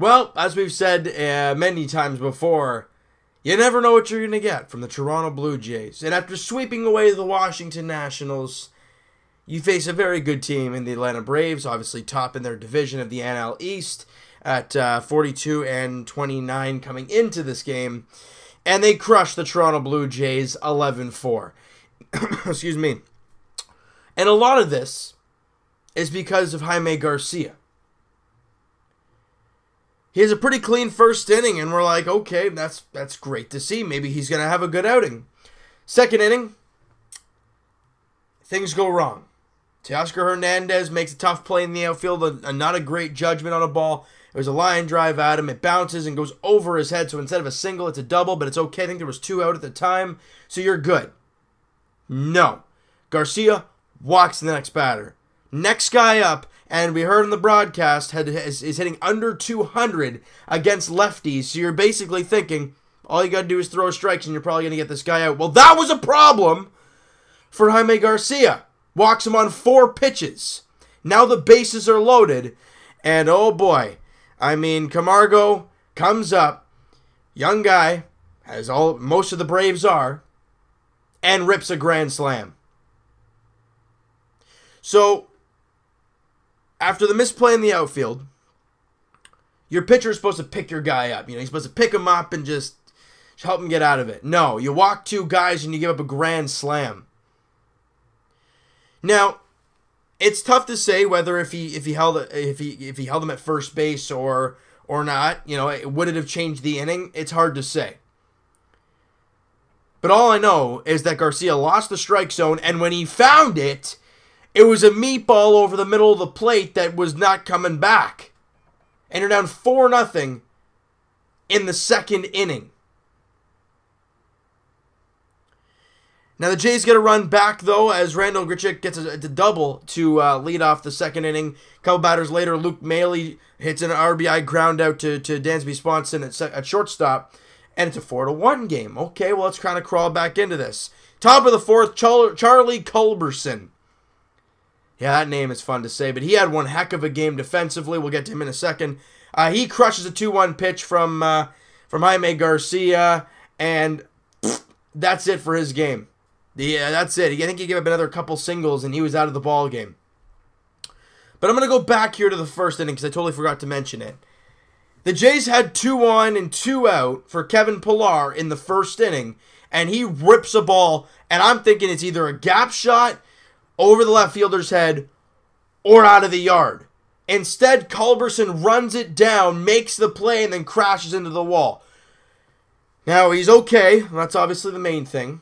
Well, as we've said many times before, you never know what you're going to get from the Toronto Blue Jays. And after sweeping away the Washington Nationals, you face a very good team in the Atlanta Braves, obviously top in their division of the NL East at 42-29 coming into this game. And they crushed the Toronto Blue Jays 11-4. Excuse me. And a lot of this is because of Jaime Garcia. He has a pretty clean first inning, and we're like, okay, that's great to see. Maybe he's going to have a good outing. Second inning, things go wrong. Teoscar Hernandez makes a tough play in the outfield, not a great judgment on a ball. It was a line drive at him. It bounces and goes over his head, so instead of a single, it's a double, but it's okay. I think there was 2 out at the time, so you're good. No. Garcia walks the next batter. Next guy up, and we heard in the broadcast, is hitting under 200 against lefties. So you're basically thinking, all you got to do is throw strikes and you're probably going to get this guy out. Well, that was a problem for Jaime Garcia. Walks him on 4 pitches. Now the bases are loaded. And oh boy, I mean, Camargo comes up, young guy, as most of the Braves are, and rips a grand slam. So, after the misplay in the outfield, your pitcher is supposed to pick your guy up. He's supposed to pick him up and just help him get out of it. No, you walk 2 guys and you give up a grand slam. Now, it's tough to say whether if he held him at first base or not. Would it have changed the inning? It's hard to say. But all I know is that Garcia lost the strike zone, and when he found it, it was a meatball over the middle of the plate that was not coming back. And you're down 4-0 in the second inning. Now the Jays get a run back, though, as Randall Grichuk gets a double to lead off the second inning. A couple batters later, Luke Maile hits an RBI ground out to Dansby Swanson at shortstop. And it's a 4-1 game. Okay, well, let's kind of crawl back into this. Top of the fourth, Charlie Culberson. Yeah, that name is fun to say, but he had one heck of a game defensively. We'll get to him in a second. He crushes a 2-1 pitch from Jaime Garcia, and that's it for his game. Yeah, that's it. I think he gave up another couple singles, and he was out of the ball game. But I'm going to go back here to the first inning because I totally forgot to mention it. The Jays had 2 on and 2 out for Kevin Pillar in the first inning, and he rips a ball, and I'm thinking it's either a gap shot over the left fielder's head or out of the yard. Instead, Culberson runs it down, makes the play, and then crashes into the wall. Now, he's okay. That's obviously the main thing.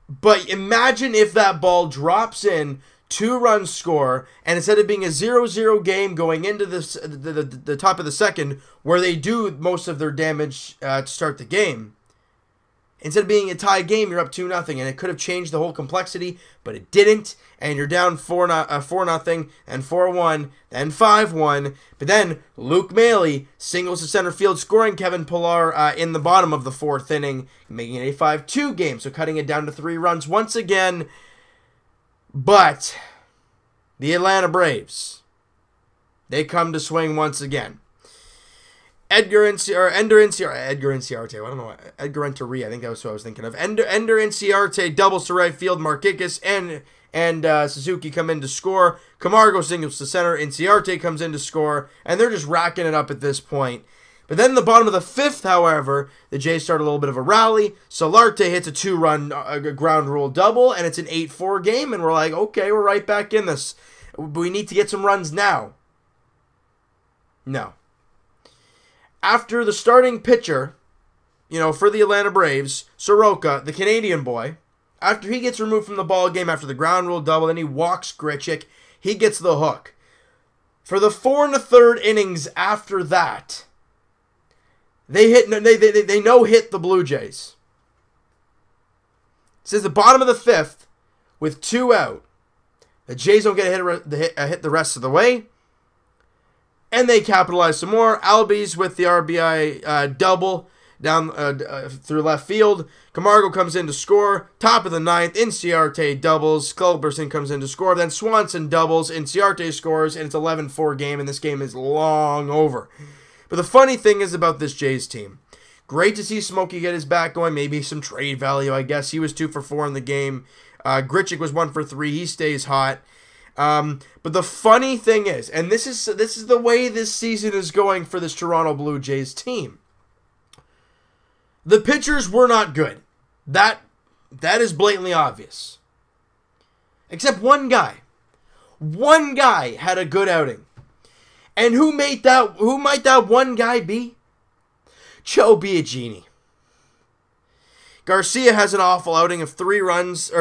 But imagine if that ball drops in, 2-run score, and instead of being a 0-0 game going into the top of the second, where they do most of their damage to start the game, instead of being a tie game, you're up 2-0, and it could have changed the whole complexity, but it didn't, and you're down 4-0, and 4-1, then 5-1, but then Luke Maile singles to center field, scoring Kevin Pillar in the bottom of the 4th inning, making it a 5-2 game, so cutting it down to 3 runs once again. But the Atlanta Braves, they come to swing once again. Ender Inciarte, I don't know, Edgar Renteria, I think that was what I was thinking of. Ender Inciarte doubles to right field, Markakis and Suzuki come in to score. Camargo singles to center, Inciarte comes in to score, and they're just racking it up at this point. But then in the bottom of the 5th, however, the Jays start a little bit of a rally. Solarte hits a 2-run ground rule double, and it's an 8-4 game, and we're like, okay, we're right back in this. We need to get some runs now. No. After the starting pitcher, for the Atlanta Braves, Soroka, the Canadian boy, after he gets removed from the ball game after the ground rule double, then he walks Grichuk, he gets the hook. For the 4 1/3 innings after that, they hit the Blue Jays. Since the bottom of the 5th, with 2 out, the Jays don't get a hit the rest of the way, and they capitalize some more. Albies with the RBI double down through left field. Camargo comes in to score. Top of the ninth, Inciarte doubles. Culberson comes in to score. Then Swanson doubles. Inciarte scores, and it's 11-4 game, and this game is long over. But the funny thing is about this Jays team, great to see Smokey get his back going. Maybe some trade value, I guess. He was 2 for 4 in the game. Grichuk was 1 for 3. He stays hot. But the funny thing is, and this is the way this season is going for this Toronto Blue Jays team. The pitchers were not good. That is blatantly obvious. Except one guy. One guy had a good outing. And who might that one guy be? Joe Biagini. Garcia has an awful outing of 3 innings,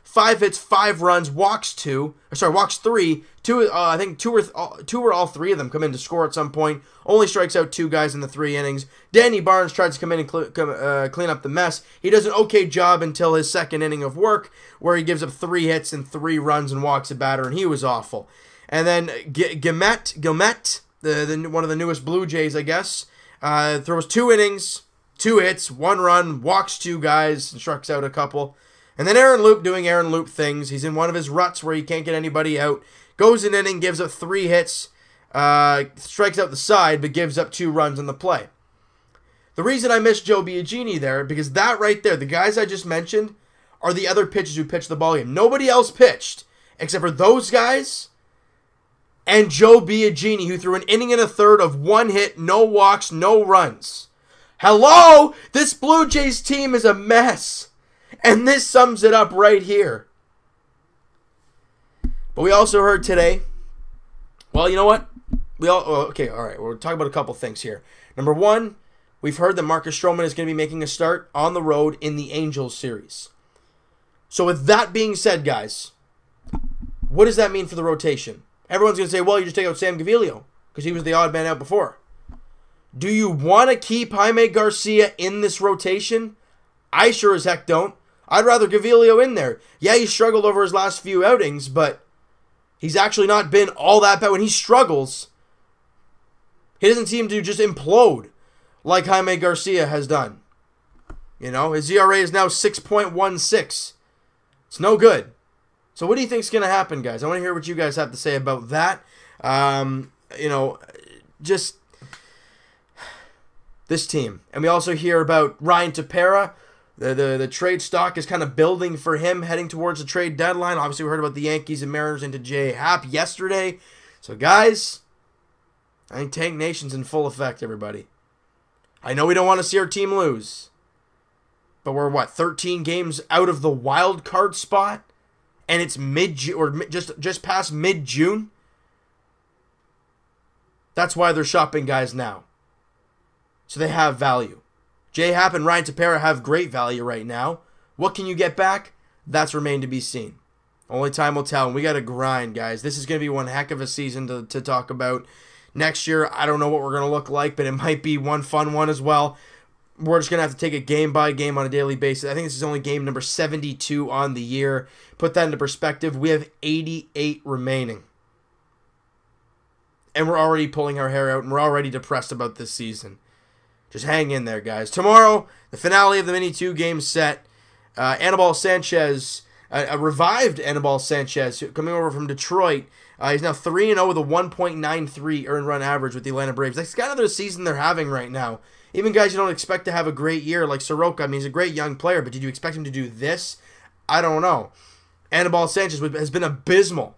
5 hits, 5 runs, walks 3. I think two or all 3 of them come in to score at some point. Only strikes out 2 guys in the 3 innings. Danny Barnes tries to come in and clean up the mess. He does an okay job until his 2nd inning of work, where he gives up 3 hits and 3 runs and walks a batter, and he was awful. And then Gilmet, one of the newest Blue Jays, I guess, throws 2 innings, 2 hits, 1 run, walks 2 guys, and strikes out a couple. And then Aaron Loup doing Aaron Loup things. He's in one of his ruts where he can't get anybody out. Goes an inning, gives up 3 hits, strikes out the side, but gives up 2 runs on the play. The reason I missed Joe Biagini there, because that right there, the guys I just mentioned, are the other pitchers who pitched the ball game. Nobody else pitched, except for those guys and Joe Biagini, who threw an inning and a third of 1 hit, no walks, no runs. Hello? This Blue Jays team is a mess. And this sums it up right here. But we also heard today, well, you know what? All right, we'll talk about a couple things here. Number 1, we've heard that Marcus Stroman is going to be making a start on the road in the Angels series. So with that being said, guys, what does that mean for the rotation? Everyone's going to say, well, you just take out Sam Gaviglio because he was the odd man out before. Do you want to keep Jaime Garcia in this rotation? I sure as heck don't. I'd rather Gaviglio in there. Yeah, he struggled over his last few outings, but he's actually not been all that bad. When he struggles, he doesn't seem to just implode like Jaime Garcia has done. You know, his ERA is now 6.16. It's no good. So what do you think is going to happen, guys? I want to hear what you guys have to say about that. Just this team. And we also hear about Ryan Tepera. The trade stock is kind of building for him heading towards the trade deadline. Obviously, we heard about the Yankees and Mariners into J.A. Happ yesterday. So, guys, I think Tank Nation's in full effect, everybody. I know we don't want to see our team lose. But we're, 13 games out of the wild card spot? And it's just past mid-June? That's why they're shopping guys now. So they have value. J.A. Happ and Ryan Tepera have great value right now. What can you get back? That's remained to be seen. Only time will tell. And we got to grind, guys. This is going to be one heck of a season to talk about. Next year, I don't know what we're going to look like, but it might be one fun one as well. We're just going to have to take it game by game on a daily basis. I think this is only game number 72 on the year. Put that into perspective. We have 88 remaining. And we're already pulling our hair out, and we're already depressed about this season. Just hang in there, guys. Tomorrow, the finale of the mini 2-game set. Anibal Sanchez, a revived Anibal Sanchez, coming over from Detroit. He's now 3-0 with a 1.93 earned run average with the Atlanta Braves. That's kind of the season they're having right now. Even guys you don't expect to have a great year, like Soroka. I mean, he's a great young player, but did you expect him to do this? I don't know. Anibal Sanchez has been abysmal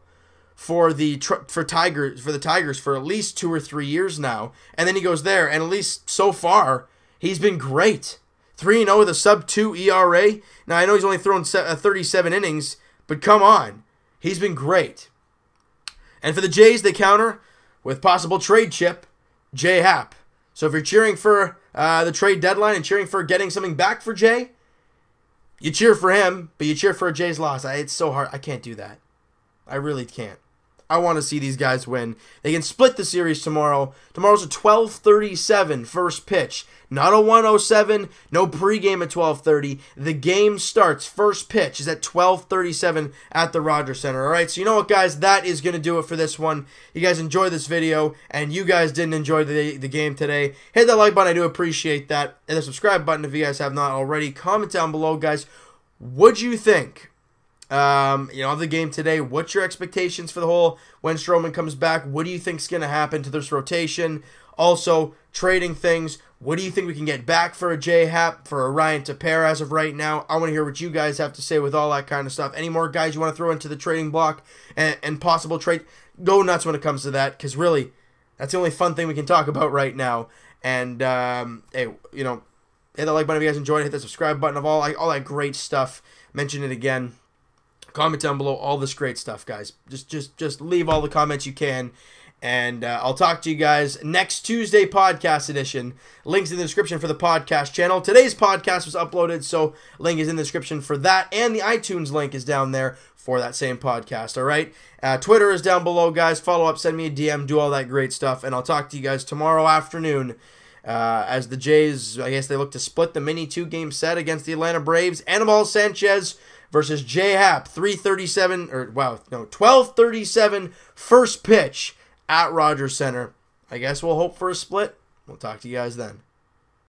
for the Tigers for at least 2 or 3 years now, and then he goes there, and at least so far, he's been great. 3-0 with a sub-2 ERA. Now, I know he's only thrown 37 innings, but come on. He's been great. And for the Jays, they counter with possible trade chip, J.A. Happ. So if you're cheering for the trade deadline and cheering for getting something back for Jay, you cheer for him, but you cheer for a Jays loss. It's so hard. I can't do that. I really can't. I want to see these guys win. They can split the series tomorrow. Tomorrow's a 12:37 first pitch. Not a 1:07, no pregame at 12:30. The game starts, first pitch is at 12:37 at the Rogers Center. All right, so you know what, guys? That is going to do it for this one. You guys enjoyed this video, and you guys didn't enjoy the game today. Hit that like button. I do appreciate that. And the subscribe button if you guys have not already. Comment down below, guys. What'd you think? Of the game today? What's your expectations for the whole when Stroman comes back? What do you think is going to happen to this rotation? Also, trading things. What do you think we can get back for a J.A Happ, for a Ryan Tepera as of right now? I want to hear what you guys have to say with all that kind of stuff. Any more guys you want to throw into the trading block and possible trade? Go nuts when it comes to that, because really, that's the only fun thing we can talk about right now. And, hey, hit the like button if you guys enjoyed it. Hit the subscribe button of all that great stuff. Mention it again. Comment down below all this great stuff, guys. Just leave all the comments you can. And I'll talk to you guys next Tuesday, podcast edition. Links in the description for the podcast channel. Today's podcast was uploaded, so link is in the description for that. And the iTunes link is down there for that same podcast, all right? Twitter is down below, guys. Follow up, send me a DM, do all that great stuff. And I'll talk to you guys tomorrow afternoon as the Jays, I guess they look to split the mini 2-game set against the Atlanta Braves. Anibal Sanchez versus J.A Happ, 12:37 first pitch at Rogers Center. I guess we'll hope for a split. We'll talk to you guys then.